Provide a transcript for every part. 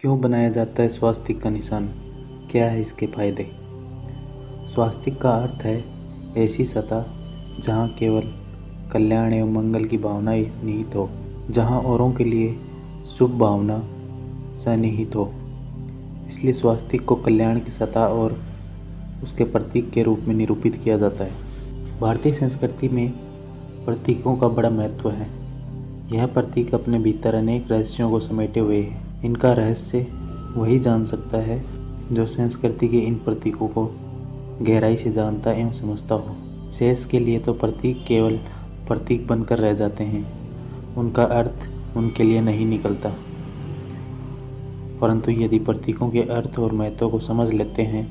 क्यों बनाया जाता है स्वास्तिक का निशान? क्या है इसके फायदे? स्वास्तिक का अर्थ है ऐसी सतह जहाँ केवल कल्याण एवं मंगल की भावना ही निहित हो, जहाँ औरों के लिए शुभ भावना सन्निहित हो। इसलिए स्वास्तिक को कल्याण की सतह और उसके प्रतीक के रूप में निरूपित किया जाता है। भारतीय संस्कृति में प्रतीकों का बड़ा महत्व है। यह प्रतीक अपने भीतर अनेक रहस्यों को समेटे हुए है। इनका रहस्य वही जान सकता है जो संस्कृति के इन प्रतीकों को गहराई से जानता एवं समझता हो। शेष के लिए तो प्रतीक केवल प्रतीक बनकर रह जाते हैं, उनका अर्थ उनके लिए नहीं निकलता। परंतु यदि प्रतीकों के अर्थ और महत्व को समझ लेते हैं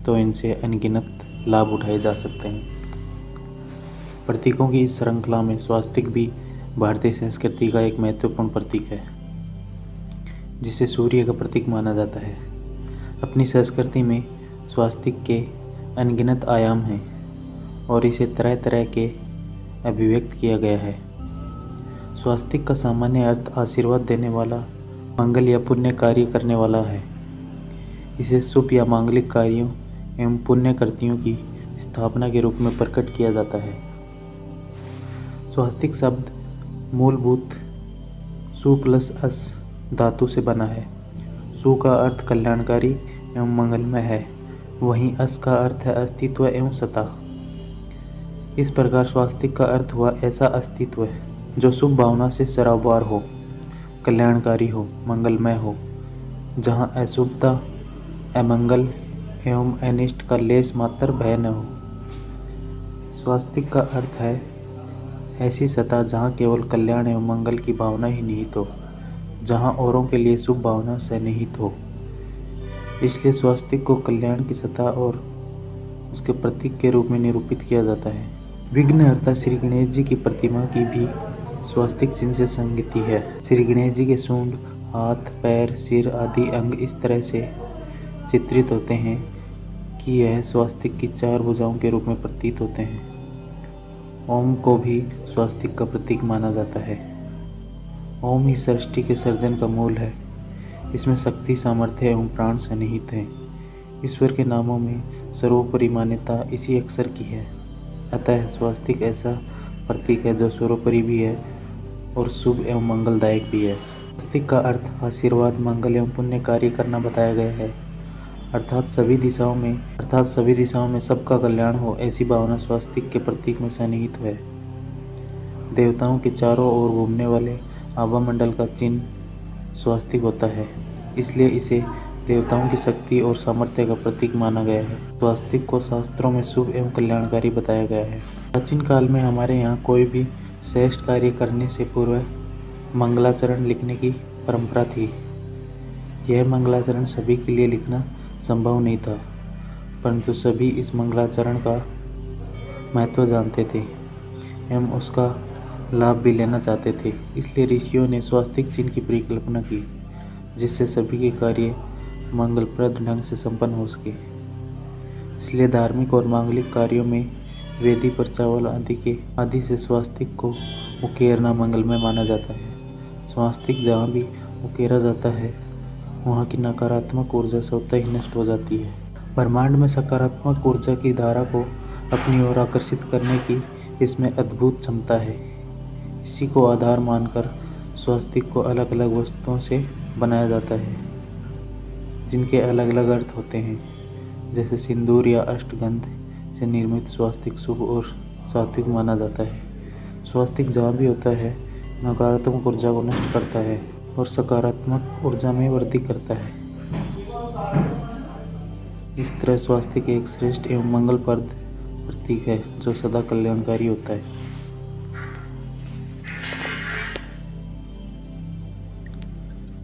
तो इनसे अनगिनत लाभ उठाए जा सकते हैं। प्रतीकों की इस श्रृंखला में स्वास्तिक भी भारतीय संस्कृति का एक महत्वपूर्ण प्रतीक है, जिसे सूर्य का प्रतीक माना जाता है। अपनी संस्कृति में स्वास्तिक के अनगिनत आयाम हैं और इसे तरह तरह के अभिव्यक्त किया गया है। स्वास्तिक का सामान्य अर्थ आशीर्वाद देने वाला, मंगल या पुण्य कार्य करने वाला है। इसे शुभ या मांगलिक कार्यों एवं पुण्य कृतियों की स्थापना के रूप में प्रकट किया जाता है। स्वास्तिक शब्द मूलभूत सु प्लस अस धातु से बना है। सु का अर्थ कल्याणकारी एवं मंगलमय है, वहीं अस का अर्थ है अस्तित्व एवं सत्ता। इस प्रकार स्वास्तिक का अर्थ हुआ ऐसा अस्तित्व जो शुभ भावना से सराबोर हो, कल्याणकारी हो, मंगलमय हो, जहाँ अशुभता, अमंगल एवं अनिष्ट का लेस मात्र भय न हो। स्वास्तिक का अर्थ है ऐसी सत्ता जहाँ केवल कल्याण एवं मंगल की भावना ही निहित हो, जहाँ औरों के लिए शुभ भावना सन्निहित हो। इसलिए स्वास्तिक को कल्याण की सत्ता और उसके प्रतीक के रूप में निरूपित किया जाता है। विघ्नहर्ता श्री गणेश जी की प्रतिमा की भी स्वास्तिक चिन्ह से संगति है। श्री गणेश जी के सूंड, हाथ, पैर, सिर आदि अंग इस तरह से चित्रित होते हैं कि यह स्वास्तिक की 4 भुजाओं के रूप में प्रतीत होते हैं। ओम को भी स्वास्तिक का प्रतीक माना जाता है। ओम ही सृष्टि के सर्जन का मूल है। इसमें शक्ति, सामर्थ्य एवं प्राण सन्निहित हैं। ईश्वर के नामों में सर्वोपरि मान्यता इसी अक्षर की है। अतः स्वास्तिक ऐसा प्रतीक है जो सर्वोपरि भी है और शुभ एवं मंगलदायक भी है। स्वास्तिक का अर्थ आशीर्वाद, मंगल एवं पुण्य कार्य करना बताया गया है। अर्थात सभी दिशाओं में सबका कल्याण हो, ऐसी भावना स्वास्तिक के प्रतीक में सन्निहित है। देवताओं के चारों ओर घूमने वाले आभा मंडल का चिन्ह स्वास्तिक होता है, इसलिए इसे देवताओं की शक्ति और सामर्थ्य का प्रतीक माना गया है। स्वास्तिक को शास्त्रों में शुभ एवं कल्याणकारी बताया गया है। प्राचीन काल में हमारे यहाँ कोई भी श्रेष्ठ कार्य करने से पूर्व मंगलाचरण लिखने की परंपरा थी। यह मंगलाचरण सभी के लिए लिखना संभव नहीं था, परंतु सभी इस मंगलाचरण का महत्व जानते थे एवं उसका लाभ भी लेना चाहते थे। इसलिए ऋषियों ने स्वास्तिक चिन्ह की परिकल्पना की, जिससे सभी के कार्य मंगलप्रद ढंग से संपन्न हो सके। इसलिए धार्मिक और मांगलिक कार्यों में वेदी पर चावल आदि से स्वास्तिक को उकेरना मंगलमय माना जाता है। स्वास्तिक जहाँ भी उकेरा जाता है वहाँ की नकारात्मक ऊर्जा स्वतः ही नष्ट हो जाती है। ब्रह्मांड में सकारात्मक ऊर्जा की धारा को अपनी ओर आकर्षित करने की इसमें अद्भुत क्षमता है। इसी को आधार मानकर स्वास्तिक को अलग अलग वस्तुओं से बनाया जाता है, जिनके अलग अलग अर्थ होते हैं। जैसे सिंदूर या अष्टगंध से निर्मित स्वास्तिक शुभ और सात्विक माना जाता है। स्वास्तिक जहाँ भी होता है नकारात्मक ऊर्जा को नष्ट करता है और सकारात्मक ऊर्जा में वृद्धि करता है। इस तरह स्वास्तिक एक श्रेष्ठ एवं मंगलप्रद प्रतीक है जो सदा कल्याणकारी होता है।